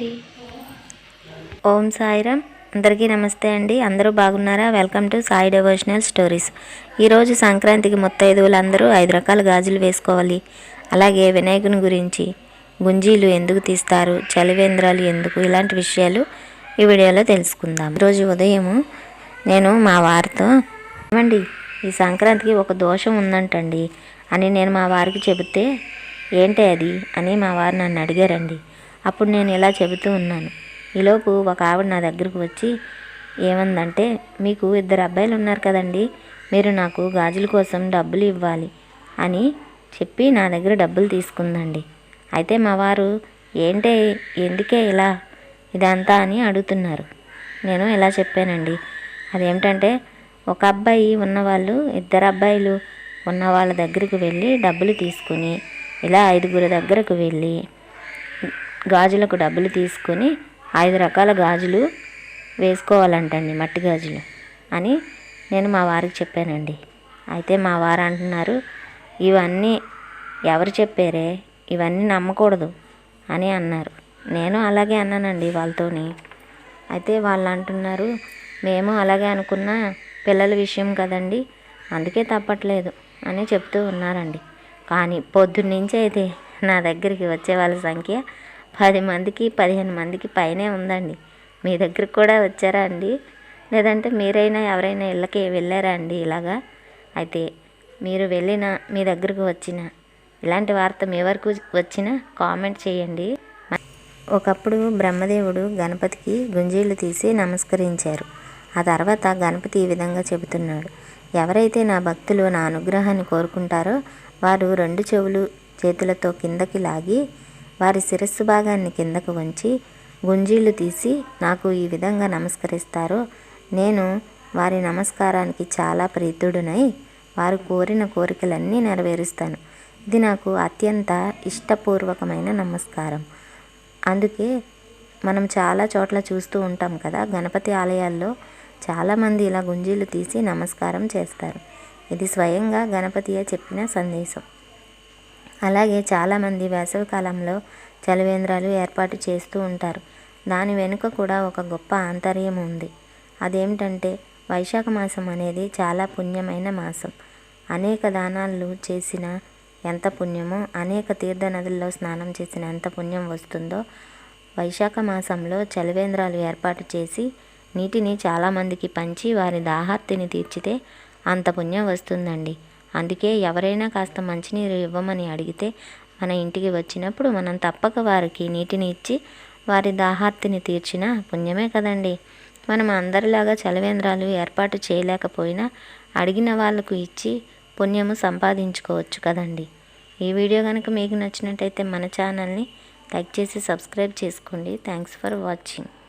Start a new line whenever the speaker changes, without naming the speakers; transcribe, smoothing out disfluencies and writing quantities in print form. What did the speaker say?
చేయండి. ఓం సాయిరామ్. అందరికీ నమస్తే అండి. అందరూ బాగున్నారా? Welcome to Sai devotional stories. ఈరోజు సంక్రాంతికి ముత్తైదువులందరూ 5 రకాల గాజులు వేసుకోవాలి. అలాగే వినాయకుని గురించి, గుంజీలు ఎందుకు తీస్తారు, చలివేంద్రాలు ఎందుకు, ఇలాంటి విషయాలు ఈ వీడియోలో తెలుసుకుందాం. ఈరోజు ఉదయం నేను మా వారితో ఏమండి ఈ సంక్రాంతికి ఒక దోషం ఉందంటండి అని నేను మా వారికి చెబితే, ఏంటి అది అని మా వారు నన్ను అడిగారండి. అప్పుడు నేను ఇలా చెబుతూ ఉన్నాను. ఈలోపు ఒక ఆవిడ నా దగ్గరకు వచ్చి ఏమందంటే, మీకు 2 అబ్బాయిలు ఉన్నారు కదండి, మీరు నాకు గాజుల కోసం డబ్బులు ఇవ్వాలి అని చెప్పి నా దగ్గర డబ్బులు తీసుకుందండి. అయితే మా వారు ఏంటే ఎందుకే ఇలా ఇదంతా అని అడుగుతున్నారు. నేను ఇలా చెప్పానండి. అదేమిటంటే, ఒక అబ్బాయి ఉన్నవాళ్ళు 2 అబ్బాయిలు ఉన్న వాళ్ళ దగ్గరికి వెళ్ళి డబ్బులు తీసుకుని, ఇలా 5గురి దగ్గరకు వెళ్ళి గాజులకు డబ్బులు తీసుకొని 5 రకాల గాజులు వేసుకోవాలంటండి, మట్టి గాజులు అని నేను మా వారికి చెప్పానండి. అయితే మా వారు అంటున్నారు, ఇవన్నీ ఎవరు చెప్పారే, ఇవన్నీ నమ్మకూడదు అని అన్నారు. నేను అలాగే అన్నానండి వాళ్ళతోని. అయితే వాళ్ళు అంటున్నారు, మేము అలాగే అనుకున్నా, పిల్లల విషయం కదండి, అందుకే తప్పట్లేదు అని చెప్తూ ఉన్నారండి. కానీ పొద్దున్నుంచి అయితే నా దగ్గరికి వచ్చే వాళ్ళ సంఖ్య 10 మందికి 15 మందికి పైనే ఉందండి. మీ దగ్గరికి కూడా వచ్చారా అండి? లేదంటే మీరైనా ఎవరైనా ఇళ్ళకి వెళ్ళారా అండి ఇలాగా? అయితే మీరు వెళ్ళిన, మీ దగ్గరకు వచ్చిన, ఇలాంటి వార్త మీ వరకు వచ్చినా కామెంట్ చేయండి. ఒకప్పుడు బ్రహ్మదేవుడు గణపతికి గుంజీలు తీసి నమస్కరించారు. ఆ తర్వాత గణపతి ఈ విధంగా చెబుతున్నాడు, ఎవరైతే నా భక్తులు నా అనుగ్రహాన్ని కోరుకుంటారో వారు 2 చెవులు చేతులతో కిందకి లాగి వారి శిరస్సు భాగాన్ని కిందకు వంచి గుంజీలు తీసి నాకు ఈ విధంగా నమస్కరిస్తారో నేను వారి నమస్కారానికి చాలా ప్రీతుడునై వారు కోరిన కోరికలన్నీ నెరవేరుస్తాను. ఇది నాకు అత్యంత ఇష్టపూర్వకమైన నమస్కారం. అందుకే మనం చాలా చోట్ల చూస్తూ ఉంటాం కదా, గణపతి ఆలయాల్లో చాలామంది ఇలా గుంజీలు తీసి నమస్కారం చేస్తారు. ఇది స్వయంగా గణపతియే చెప్పిన సందేశం. అలాగే చాలామంది వేసవికాలంలో చలివేంద్రాలు ఏర్పాటు చేస్తూ ఉంటారు. దాని వెనుక కూడా ఒక గొప్ప ఆంతర్యం ఉంది. అదేమిటంటే, వైశాఖ మాసం అనేది చాలా పుణ్యమైన మాసం. అనేక దానాలు చేసిన ఎంత పుణ్యమో, అనేక తీర్థ నదుల్లో స్నానం చేసిన ఎంత పుణ్యం వస్తుందో, వైశాఖ మాసంలో చలివేంద్రాలు ఏర్పాటు చేసి నీటిని చాలామందికి పంచి వారి దాహార్తిని తీర్చితే అంత పుణ్యం వస్తుందండి. అందుకే ఎవరైనా కాస్త మంచినీరు ఇవ్వమని అడిగితే మన ఇంటికి వచ్చినప్పుడు మనం తప్పక వారికి నీటిని ఇచ్చి వారి దాహార్తిని తీర్చిన పుణ్యమే కదండి. మనం అందరిలాగా చలివేంద్రాలు ఏర్పాటు చేయలేకపోయినా అడిగిన వాళ్ళకు ఇచ్చి పుణ్యము సంపాదించుకోవచ్చు కదండి. ఈ వీడియో కనుక మీకు నచ్చినట్టయితే మన ఛానల్ని లైక్ చేసి సబ్స్క్రైబ్ చేసుకోండి. Thanks for watching.